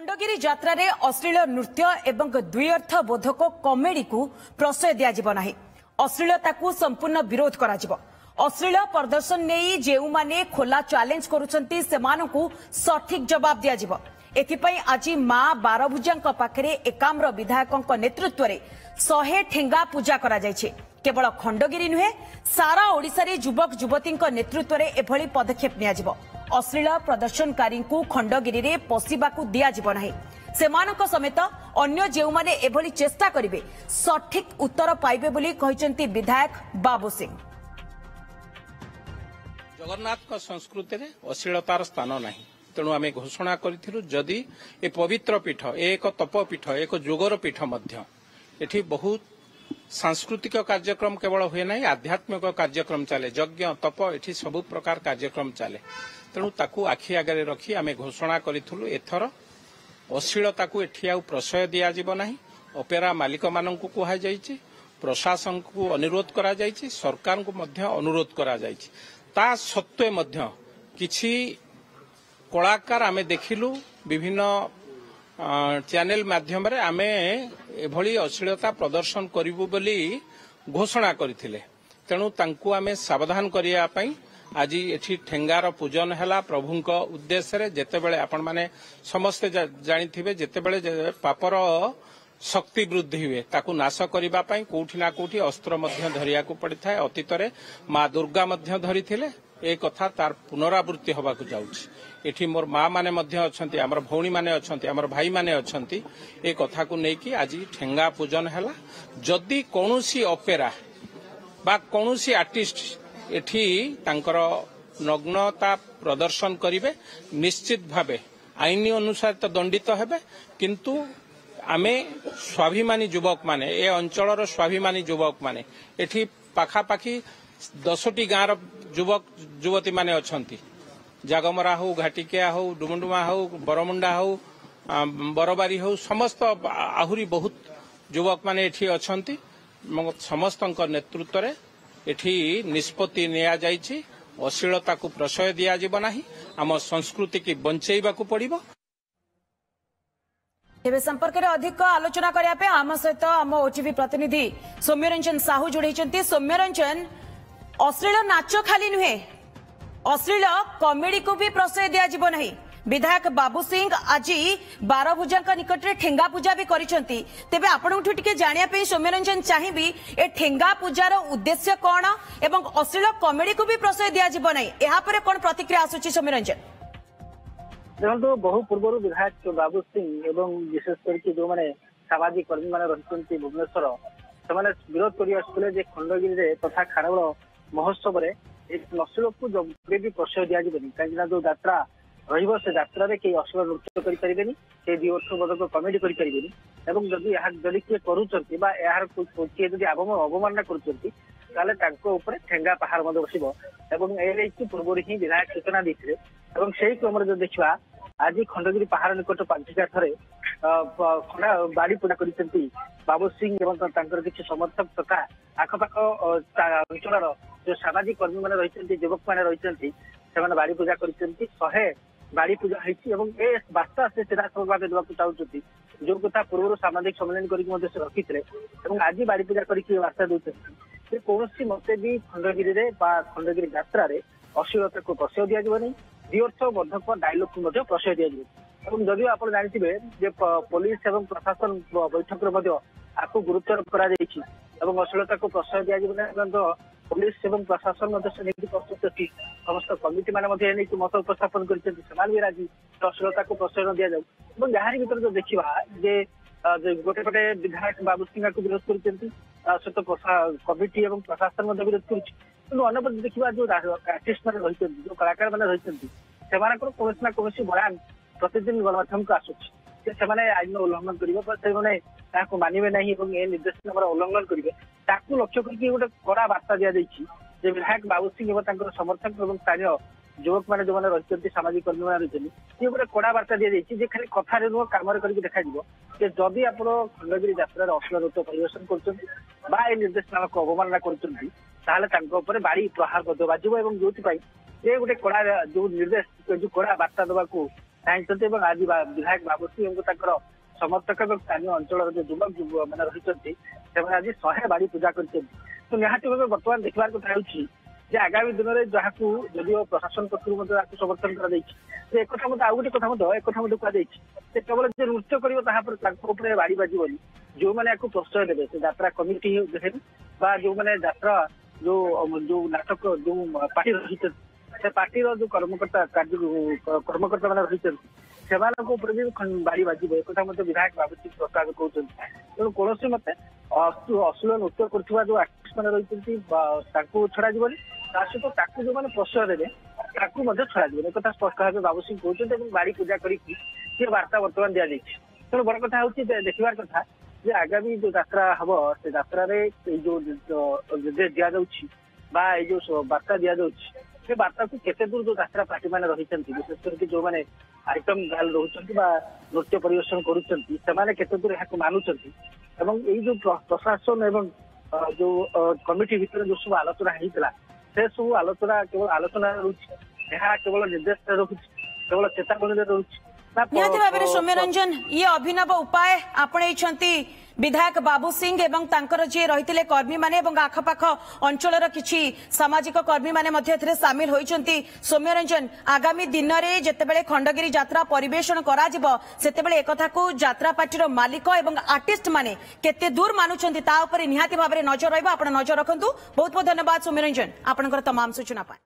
खंडगिरी यात्रा रे अश्लील नृत्य एवं द्विअर्थ बोधक कमेडी को प्रश्रय दिया नहीं। अश्लीलता को संपूर्ण विरोध करा जिवो। अश्लील प्रदर्शन नहीं जेउ माने खोला चैलेंज करुछंती सेमानकु सठिक जवाब दिया जिवो। एथिपई आज मां बारभुजांक पाखरे एकाम्र विधायकों नेतृत्व में 100 ठेंगा पूजा करा जायछि। केवल खंडगिरी नुहे सारा ओडिशा रे युवक युवती नेतृत्व में एभली पदक्षेप निया जिवो। अश्लील प्रदर्शनकारी को खंडगिरी रे पशिबाकू दिया जिवो नाही। सेमानक समेत अन्य जेउ माने एभली चेष्टा करिवे सठिक उत्तर पाइबे बोली कहिसेंती विधायक बाबू सिंह। जगन्नाथ का संस्कृति रे अश्लीलतार स्थान नाही। तेणु आम घोषणा करूँ जदि ए पवित्र पीठ एक तपपीठ एक जोगर पीठ मध्य एठी बहुत सांस्कृतिक कार्यक्रम केवल हुए ना आध्यात्मिक कार्यक्रम चले यज्ञ तप एठी सबु प्रकार कार्यक्रम चले। तेणु ताकू आखि आगे रखी आम घोषणा करूँ एथर अश्लीलता को एठी आउ प्रश्रय दिया जिवो नाही। ओपेरा मालिक माननकु कुहा जायछि, प्रशासन को अनुरोध करा जायछि, सरकार को मध्य अनुरोध करा जायछि। ता सत्वे मध्य किछि कलाकार आमे देखिलु विभिन्न चैनल माध्यम रे आमे एभली अश्लीलता प्रदर्शन करिवु बोली घोषणा करथिले। तेणु तांकु आमे सावधान करिया पई आज एठी ठेंगार पूजन हैला प्रभुंक उद्देश्य रे। जेतेबेले आपण माने समस्त जानिथिबे जेतेबेले पापर शक्ति वृद्धि हुए ताकू नाश करिबा पई कोठी ना कोठी अस्त्र मध्य धरिया को पड़ी थाए। अतीत रे मां दुर्गा मध्य धरिथिले। ए कथा तार पुनरावृत्ति होबा को जाउछि। एठी मोर मां माने मध्य अछंती, हमर भौणी माने अछंती, हमर भाई माने अछंती। ए कथा को नेकी आज ठेंगा पूजन हैला। जदि कोनोसी ऑपेरा बा कोनोसी आर्टिस्ट एठी तांकर नग्नता प्रदर्शन करिवे निश्चित भावे आईन अनुसार तो दंडित हेबे। किंतु आमे स्वाभिमानी युवक माने ए अंचलर स्वाभिमानी युवक माने एठी पाखापाखी 10टी गाँव युवक युवती माने अछंती। जागमरा हो, घाटिकिया हो, डुमुडुमा हो, बरमुंडा हो, बरबारी हो, समस्त आहुरी बहुत युवक माने एठी अछंती। समस्तक नेतृत्व रे एठी निष्पत्ति निया जायछि। अश्लीलता को प्रश्रय दिया जिवो नाही। आम संस्कृति की बंचेइबा को पड़िबो। तेज संपर्क में अधिक आलोचना करने आम सहित आम ओटीवी प्रतिनिधि सौम्यरंजन साहू जोड़ी। सौम्यरंजन, अश्लील नाच खाली नुहे अश्लील कमेडी को भी प्रश्रय दिया जिवो नहीं। विधायक बाबू सिंह आज बारभुजा निकट में ठेंगा पूजा भी करिसेंती। तेबे आपनठु टिके जानिया पे सौम्यरंजन चाहिबी ए ठेंगा पूजार उद्देश्य कोन एवं अश्लील कमेडी को भी प्रश्रय दिया जिवो नहीं। एहा परे कोन प्रतिक्रिया आसुची सौम्यरंजन? देखो बहु पूर्व विधायक बाबू सिंह एवं विशेष करके जो माने सामाजिक कर्मी माने रहिसंती भुवनेश्वर से विरोध कर खंडगिरी तथा खारबल महोत्सव में अश्लील को जब भी प्रश्रय दिया कहीं जो यात्रा रही से यात्रा कई अश्लील नृत्य करें से द्विअर्थबोधक कमेडी करें जदि किए करुँच अवमानना कर ठेंगा पहाड़ बस पूर्व ही विधायक सूचना देते। से क्रम जो देखा आज खंडगिरी पहाड़ निकट पांचिकाठरे बाड़ी पूजा कर बाबू सिंह एवं किसी समर्थक तथा आखपाख अंचल जो सामाजिक कर्मी मैंने रही युवक मैंने रही बाड़ी पूजा कर 100 बाड़ी पूजा होती। बार्ता से सीधासल भाव देवाक चाहते जो कथा पूर्व सामाजिक सम्मेलन करके रखी थे आज बाड़ी पूजा करके बार्ता देते कौन मत भी खंडगिरी खंडगिरी यात्रा अश्लीलता को प्रश्रय दिया नहीं। द्विअर्थबोधक डायलॉग को प्रश्रय दिया। जदिव आप जानते पुलिस एवं प्रशासन बैठक आपको गुरुत्वारोप कर अश्लीलता को प्रश्रय दिया। पुलिस एवं प्रशासन प्रस्तुत अच्छी समस्त कमिटी मैंने मत उपस्थापन कर राजी अश्लीलता को प्रश्रय न दि जाऊ। यार भर जो देखा गोटे पटे विधायक बाबू सिंह को विरोध कर कमिटी और प्रशासन विरोध कर देखा जो आर्टिस्ट मैंने रही जो कलाकार मैंने रही कौन कौन बयान प्रतिदिन गणमाध्यम को आसूँ आईन उल्लंघन करेंगे मानवे ना निर्देशनामार उल्लंघन करेंगे लक्ष्य करके गोटे कड़ा बार्ता दि जाए। विधायक बाबू सिंह और समर्थक और स्थानीय युवक मैंने जो रही सामाजिक कर्मी मैंने रही गोटे कड़ा बार्ता दि जाए खाली कथार नुह कम कर देखा जदि आप खंडगिरी यात्रा अश्लील नृत्य परिवेशन कर निर्देशनामा को अवमानना कर बाड़ी प्रहार बाजो जो गोटे कड़ा जो निर्देश जो कड़ा बार्ता देवा ଚାହିଁଛନ୍ତି ଏବଂ ଆଜି ବିଧାୟକ ବାବୁ ସିଂଙ୍କୁ समर्थक और स्थानीय अंचल जो युवक मैंने रही आज 100 बाड़ी पूजा कर तो निहाती भाव बर्तमान देखबार कथा जे आगामी दिन में जहाँ जदिव प्रशासन पक्ष समर्थन कर एक आउ गोटे कथा एक कह केवल जो नृत्य कर बाड़ी बाजी जो मैंने प्रश्रय देवे से यात्रा कमिटी जो मैंने यात्रा जो नाटक जो पार्टी रही से पार्टी जो कर्मकर्ता मैंने रही से बाड़ी बाजी एक विधायक बाबू सिंह प्रस्ताव कहते तेणु कौन मत अश्लील नृत्य कर जो आर्टिस्ट मैंने रही छड़ा सहित जो मैंने प्रश्रय देवे छड़ा एक स्पष्ट भाव बाबू सिंह कहते बाड़ी पूजा कर वार्ता बर्तमान दि जाए तेणु बड़ कथा हूँ देखबार कथा जे आगामी जो यात्रा हम से यात्रा जो निर्देश दि जाए जो वार्ता दि जाए से वार्ता को केते दूर जो यात्रा पार्टी मैंने रही विशेष करके जो मैंने आइटम गार्ल रोचे नृत्य परिवेशन करते दूर यहाँ मानुंट जो प्रशासन एवं जो कमिटी भितर जो सब आलोचना होता से सब आलोचना केवल आलोचना रोचे केवल निर्देश रोचे केवल चेतावनी रोचे निहाती भाव सौम्यरंजन ये अभिनव उपाय आपणैछंती विधायक बाबू सिंह एवं तांकर जे रहितले कर्मी माने एवं आखपाख अंचलर किछि सामाजिक कर्मी माने मध्ये एथिरे शामिल होइछंती सौम्यरंजन आगामी दिन में जेतेबेले खंडगिरी यात्रा परिवेषण करा जिवो सेतेबेले एकथा को यात्रा पार्टीर मालिक एवं आर्टिस्ट माने केते दूर मानुछंती ता ऊपर निहाती भाव नजर रहइबो आपण नजर रखंतु बहुत बहुत धन्यवाद सौम्यरंजन आपनकर तमाम सूचना पाए।